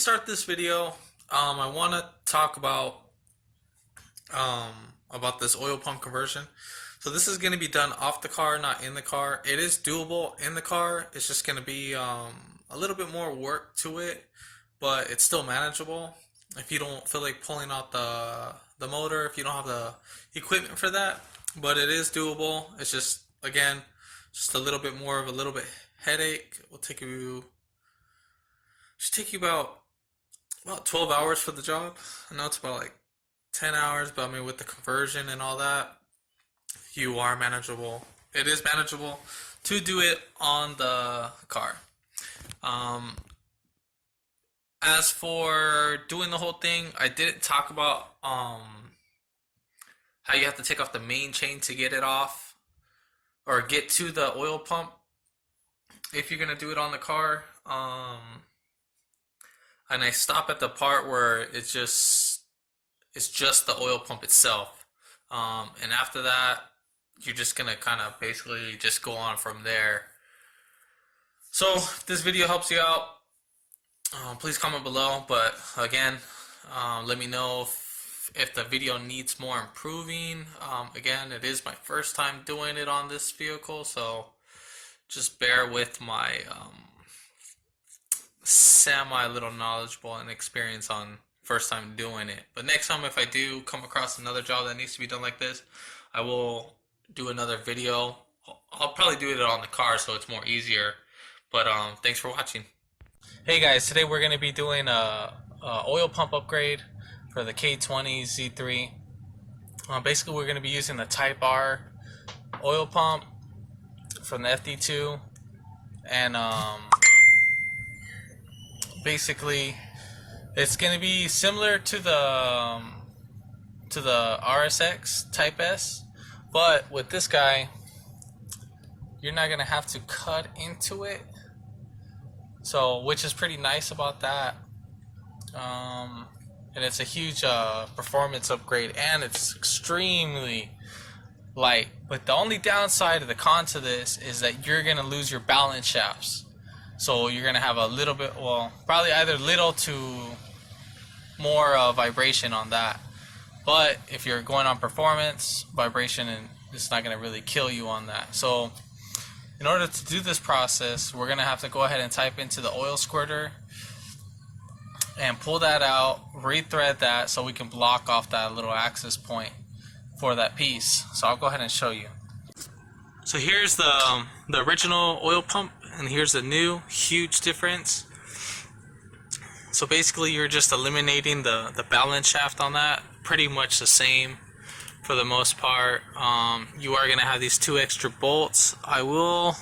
start this video, I want to talk about this oil pump conversion. So this is going to be done off the car, not in the car. It is doable in the car. It's just going to be a little bit more work to it, but it's still manageable. If you don't feel like pulling out the motor, if you don't have the equipment for that, but it is doable. It's just again, just a little bit more of a little bit headache. Will take you should take you about 12 hours for the job. I know it's about like 10 hours, but I mean with the conversion and all that, you are manageable. It is manageable to do it on the car. Um, as for doing the whole thing, I didn't talk about how you have to take off the main chain to get it off or get to the oil pump if you're gonna do it on the car. And I stop at the part where it's just the oil pump itself. And after that, you're just gonna kind of basically just go on from there. So if this video helps you out, please comment below. But again, let me know if the video needs more improving. Again, it is my first time doing it on this vehicle, so just bear with my semi little knowledgeable and experience on first time doing it. But next time, if I do come across another job that needs to be done like this, I will do another video. I'll probably do it on the car so it's more easier. But thanks for watching. Hey guys, today we're going to be doing a oil pump upgrade for the k20z3. Basically, we're going to be using the Type R oil pump from the FD2, and basically it's going to be similar to the RSX Type S, but with this guy you're not going to have to cut into it, so which is pretty nice about that. And it's a huge performance upgrade, and it's extremely light. But the only downside of the con to this is that you're going to lose your balance shafts. So you're going to have a little bit, well, probably either little to more vibration on that. But if you're going on performance, vibration, and it's not going to really kill you on that. So in order to do this process, we're going to have to go ahead and type into the Oil Squirter and pull that out, rethread that so we can block off that little access point for that piece. So I'll go ahead and show you. So here's the original oil pump, and here's the new. Huge difference. So basically you're just eliminating the balance shaft on that. Pretty much the same for the most part. You are going to have these two extra bolts. I will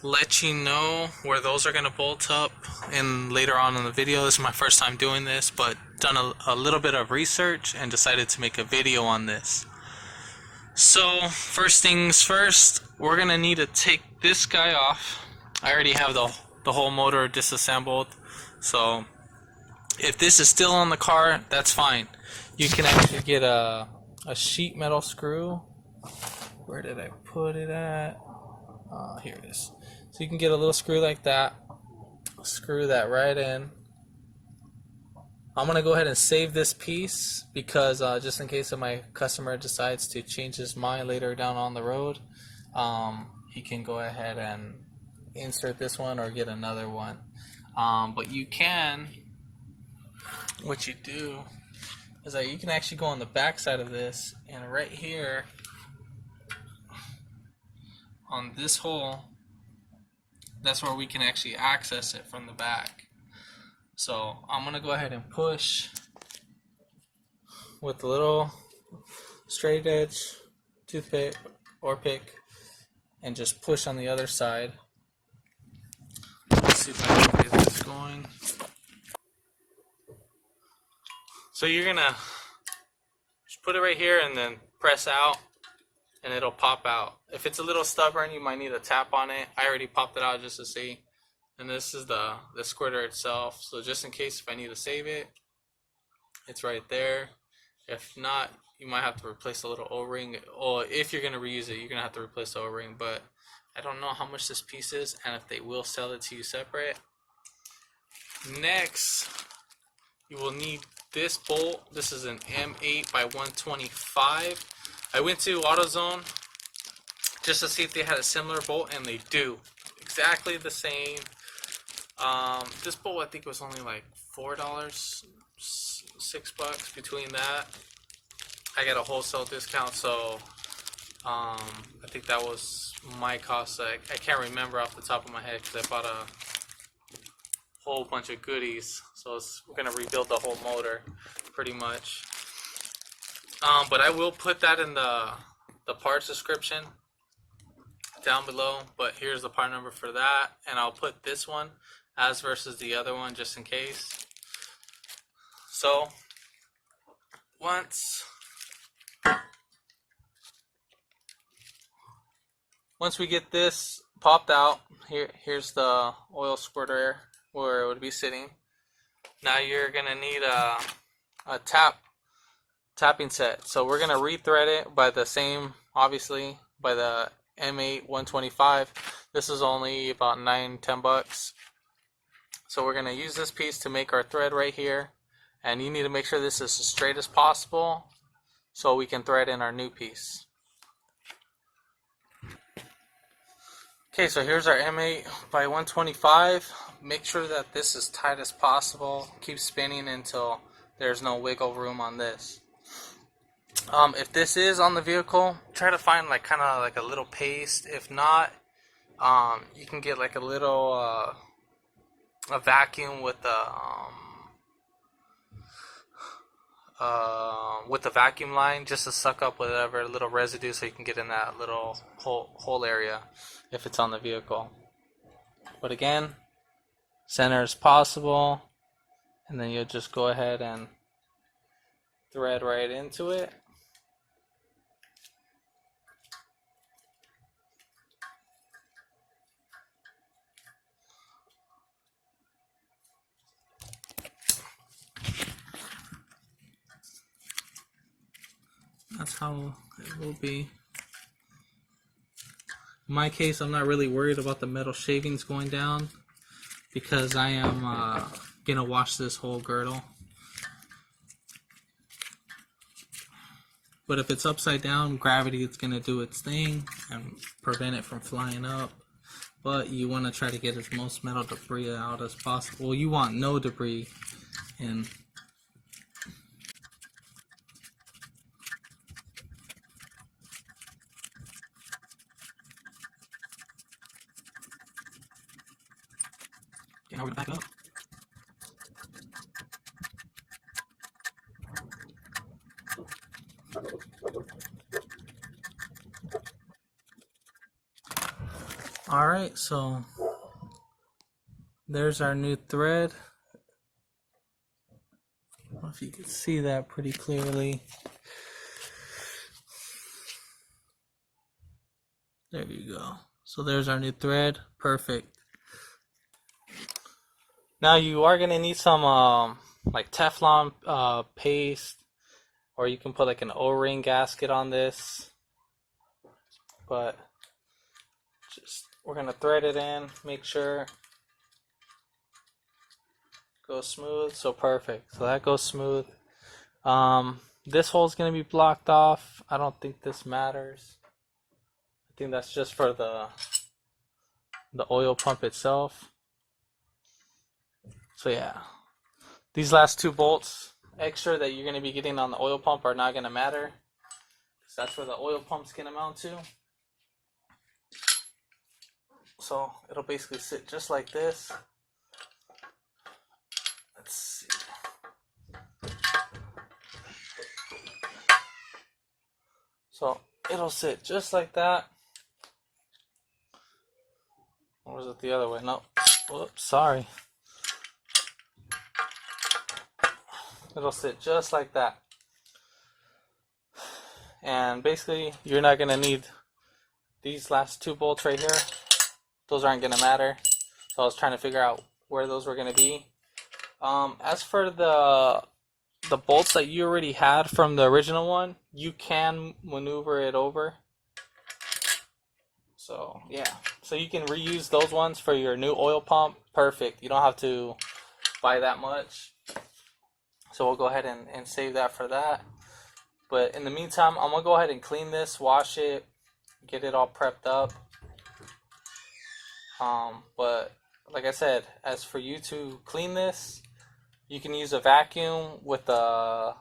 let you know where those are going to bolt up and later on in the video. This is my first time doing this, but done a little bit of research and decided to make a video on this. So first things first, we're going to need to take this guy off. I already have the whole motor disassembled, so if this is still on the car, that's fine. You can actually get a sheet metal screw. Where did I put it at? Here it is. So you can get a little screw like that, screw that right in. I'm gonna go ahead and save this piece because just in case if my customer decides to change his mind later down on the road, he can go ahead and insert this one or get another one. But you can, what you do is that you can actually go on the back side of this, and right here on this hole, that's where we can actually access it from the back. So I'm gonna go ahead and push with a little straight edge toothpick or pick and just push on the other side. Let's see if I can get this going. So you're gonna just put it right here and then press out, and it'll pop out. If it's a little stubborn, you might need a tap on it. I already popped it out just to see. And this is the squirter itself. So just in case if I need to save it, it's right there. If not, you might have to replace a little O-ring. Or if you're gonna reuse it, you're gonna have to replace the O-ring. But I don't know how much this piece is and if they will sell it to you separate. Next, you will need this bolt. This is an M8 by 125. I went to AutoZone just to see if they had a similar bolt, and they do. Exactly the same. This bolt I think was only like $4, $6 between that. I got a wholesale discount, so I think that was my cost. I can't remember off the top of my head because I bought a whole bunch of goodies. So we're gonna rebuild the whole motor, pretty much. But I will put that in the parts description down below. But here's the part number for that, and I'll put this one as versus the other one just in case. So once we get this popped out, here's the oil squirter where it would be sitting. Now you're gonna need a tapping set. So we're gonna rethread it by the same, obviously, by the M8 125. This is only about $9-10. So we're gonna use this piece to make our thread right here, and you need to make sure this is as straight as possible so we can thread in our new piece. Okay, so here's our M8 by 125. Make sure that this is tight as possible. Keep spinning until there's no wiggle room on this. If this is on the vehicle, try to find like kind of like a little paste. If not, you can get like a little a vacuum with the vacuum line, just to suck up whatever little residue so you can get in that little hole area if it's on the vehicle. But again, center as possible, and then you'll just go ahead and thread right into it. That's how it will be. In my case, I'm not really worried about the metal shavings going down because I am gonna wash this whole girdle. But if it's upside down, gravity is gonna do its thing and prevent it from flying up. But you want to try to get as most metal debris out as possible. Well, you want no debris in. Okay, now we're gonna back up. Alright, so there's our new thread. I don't know if you can see that pretty clearly. There you go. So there's our new thread. Perfect. Now you are going to need some like Teflon paste, or you can put like an O-ring gasket on this. But just we're going to thread it in, make sure it goes smooth. So perfect. So that goes smooth. This hole is going to be blocked off. I don't think this matters. I think that's just for the oil pump itself. So yeah, these last two bolts extra that you're going to be getting on the oil pump are not going to matter, because that's where the oil pump's going to mount to. So it'll basically sit just like this. Let's see. So it'll sit just like that. Or was it the other way? No. Whoops, sorry. It'll sit just like that. And basically, you're not going to need these last two bolts right here. Those aren't going to matter. So I was trying to figure out where those were going to be. As for the bolts that you already had from the original one, you can maneuver it over. So yeah, so you can reuse those ones for your new oil pump. Perfect. You don't have to by that much. So we'll go ahead and save that for that. But in the meantime, I'm going to go ahead and clean this, wash it, get it all prepped up. But like I said, as for you to clean this, you can use a vacuum with a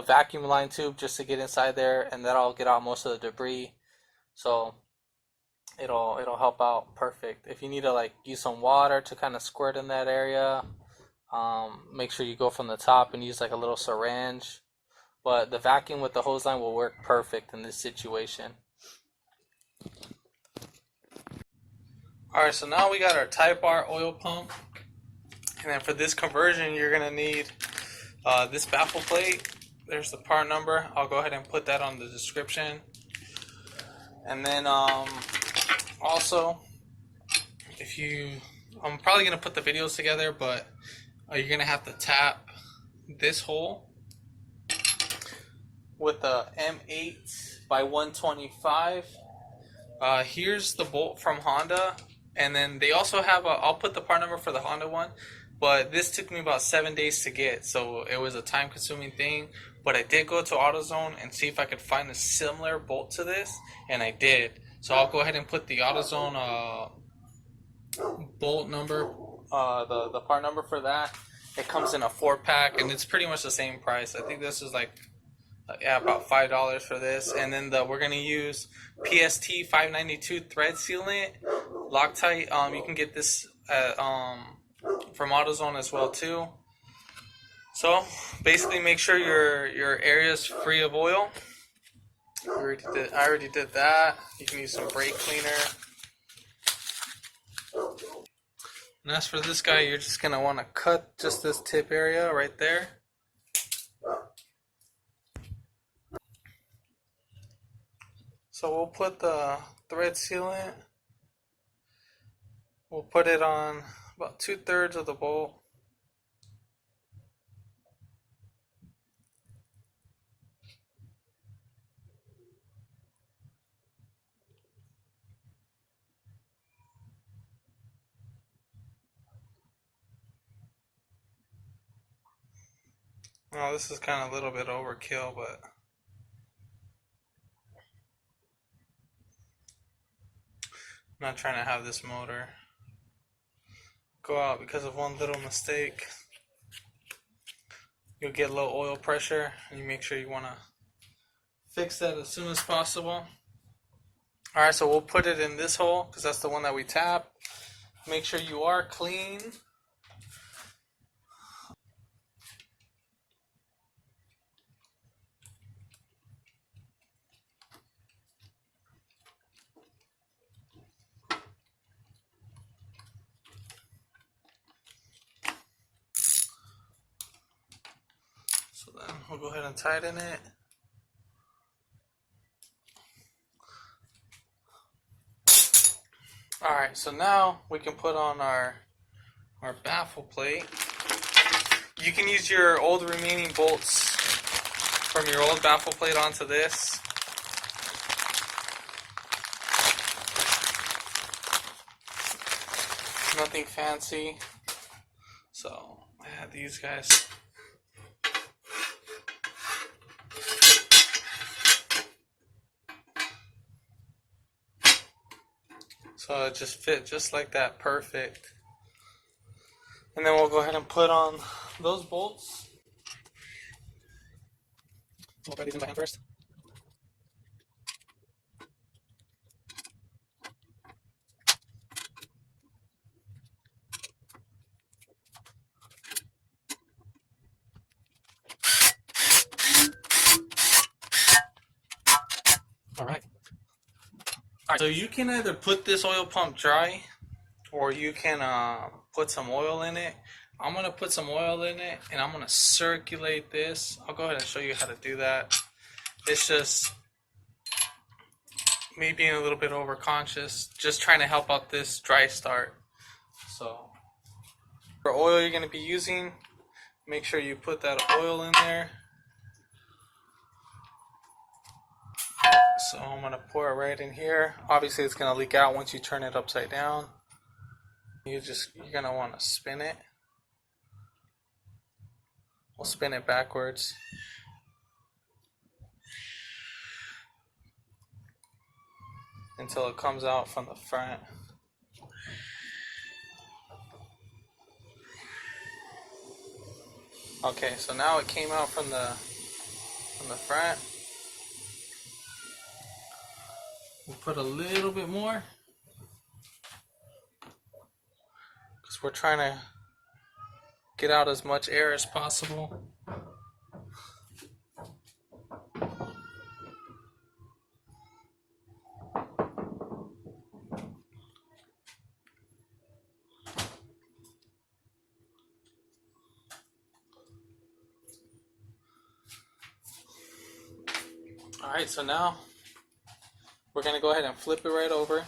vacuum line tube just to get inside there, and that'll get out most of the debris. So it'll help out perfect. If you need to like use some water to kind of squirt in that area, make sure you go from the top and use like a little syringe. But the vacuum with the hose line will work perfect in this situation. Alright, so now we got our Type R oil pump. And then for this conversion, you're going to need this baffle plate. There's the part number. I'll go ahead and put that on the description. And then also, I'm probably going to put the videos together, but you're going to have to tap this hole with a M8 by 125. Here's the bolt from Honda. And then they also have I'll put the part number for the Honda one, but this took me about 7 days to get, so it was a time consuming thing. But I did go to AutoZone and see if I could find a similar bolt to this, and I did. So I'll go ahead and put the AutoZone bolt number, the part number for that. It comes in a 4-pack, and it's pretty much the same price. I think this is like about $5 for this. And then we're gonna use PST 592 thread sealant Loctite. You can get this from AutoZone as well too. So basically, make sure your area is free of oil. I already did that. You can use some brake cleaner. And as for this guy, you're just gonna want to cut just this tip area right there. So we'll put the thread sealant. We'll put it on about 2/3 of the bolt. Now this is kind of a little bit overkill, but I'm not trying to have this motor go out because of one little mistake. You'll get low oil pressure, and you make sure you want to fix that as soon as possible. Alright, so we'll put it in this hole because that's the one that we tap. Make sure you are clean. So then we'll go ahead and tighten it. Alright, so now we can put on our baffle plate. You can use your old remaining bolts from your old baffle plate onto this. Nothing fancy. So I had these guys. So it just fit just like that, perfect. And then we'll go ahead and put on those bolts. We'll put these in by hand first. Alright. So you can either put this oil pump dry, or you can put some oil in it. I'm going to put some oil in it, and I'm going to circulate this. I'll go ahead and show you how to do that. It's just me being a little bit overcautious, just trying to help out this dry start. So for oil you're going to be using, make sure you put that oil in there. So I'm going to pour it right in here. Obviously it's going to leak out once you turn it upside down. You're going to want to spin it. We'll spin it backwards. Until it comes out from the front. Okay, so now it came out from the front. We'll put a little bit more because we're trying to get out as much air as possible. Alright, so now we're going to go ahead and flip it right over.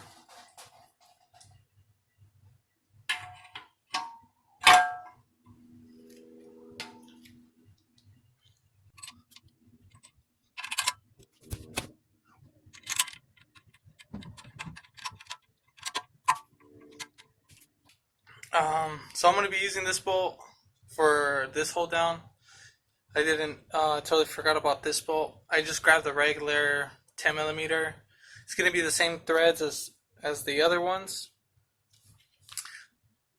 So I'm going to be using this bolt for this hold down. I didn't, totally forgot about this bolt. I just grabbed the regular 10mm. It's going to be the same threads as the other ones,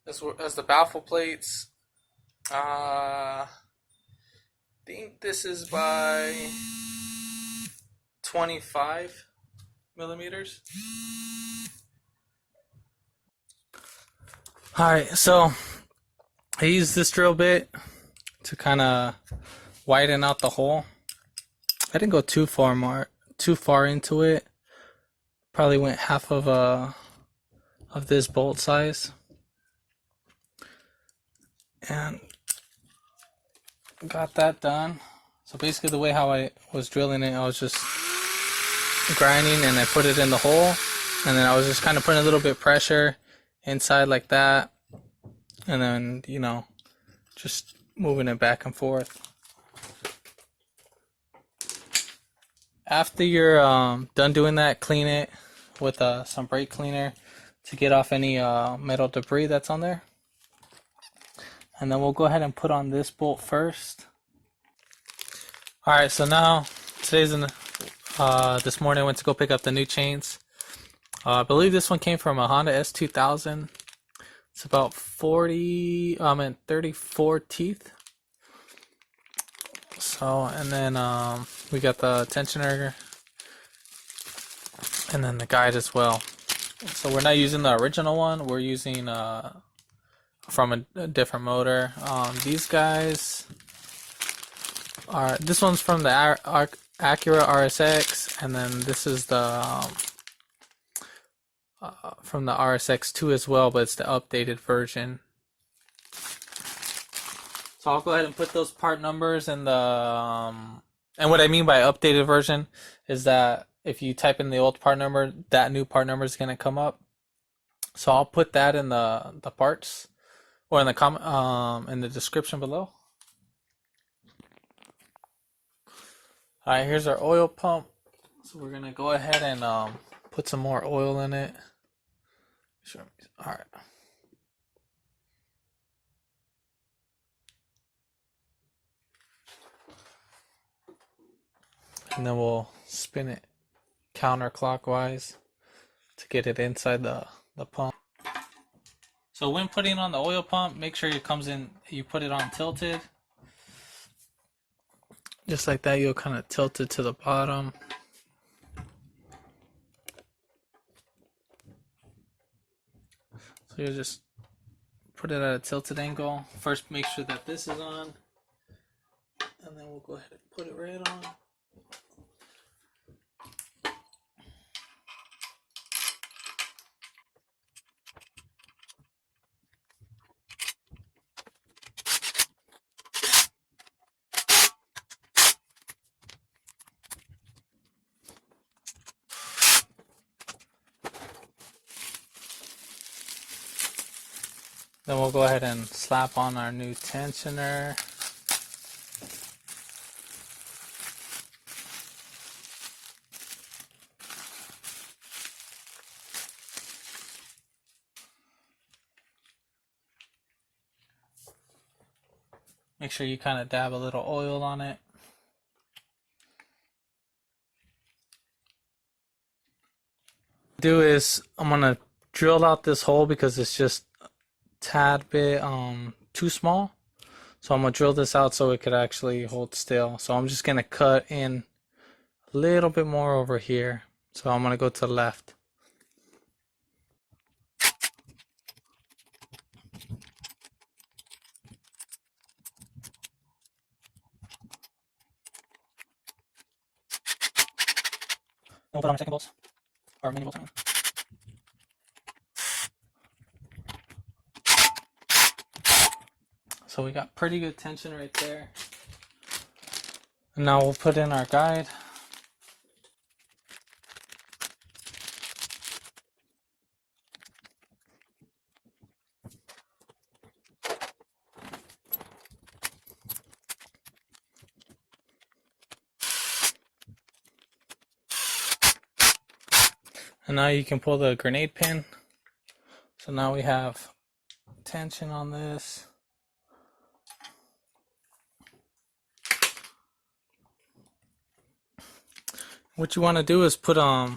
as the baffle plates. I think this is by 25mm. Alright, so I used this drill bit to kind of widen out the hole. I didn't go too far into it. Probably went half of this bolt size. And got that done. So basically the way how I was drilling it, I was just grinding and I put it in the hole, and then I was just kind of putting a little bit of pressure inside like that, and then, you know, just moving it back and forth. After you're done doing that, clean it with some brake cleaner to get off any metal debris that's on there. And then we'll go ahead and put on this bolt first. Alright, so now this morning I went to go pick up the new chains. I believe this one came from a Honda S2000. It's about 34 teeth. So, and then we got the tensioner and then the guide as well. So we're not using the original one. We're using from a different motor. These guys are, this one's from the Acura RSX, and then this is the from the RSX2 as well, but it's the updated version. So I'll go ahead and put those part numbers in the and what I mean by updated version is that if you type in the old part number, that new part number is going to come up. So I'll put that in the parts, or in the in the description below. Alright, here's our oil pump. So we're going to go ahead and put some more oil in it. Sure. Alright. And then we'll spin it counterclockwise to get it inside the pump. So when putting on the oil pump, make sure it comes in, you put it on tilted. Just like that, you'll kind of tilt it to the bottom. So you just put it at a tilted angle. First, make sure that this is on, and then we'll go ahead and put it right on. Then we'll go ahead and slap on our new tensioner. Make sure you kind of dab a little oil on it. Do is I'm gonna drill out this hole because it's just a tad bit too small. So I'm gonna drill this out so it could actually hold still. So I'm just gonna cut in a little bit more over here. So I'm gonna go to the left. We'll put on our second bolts, or mini bolts. So we got pretty good tension right there. And now we'll put in our guide. And now you can pull the grenade pin. So now we have tension on this. What you want to do is put I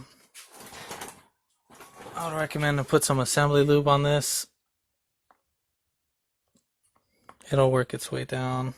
would recommend to put some assembly lube on this. It'll work its way down.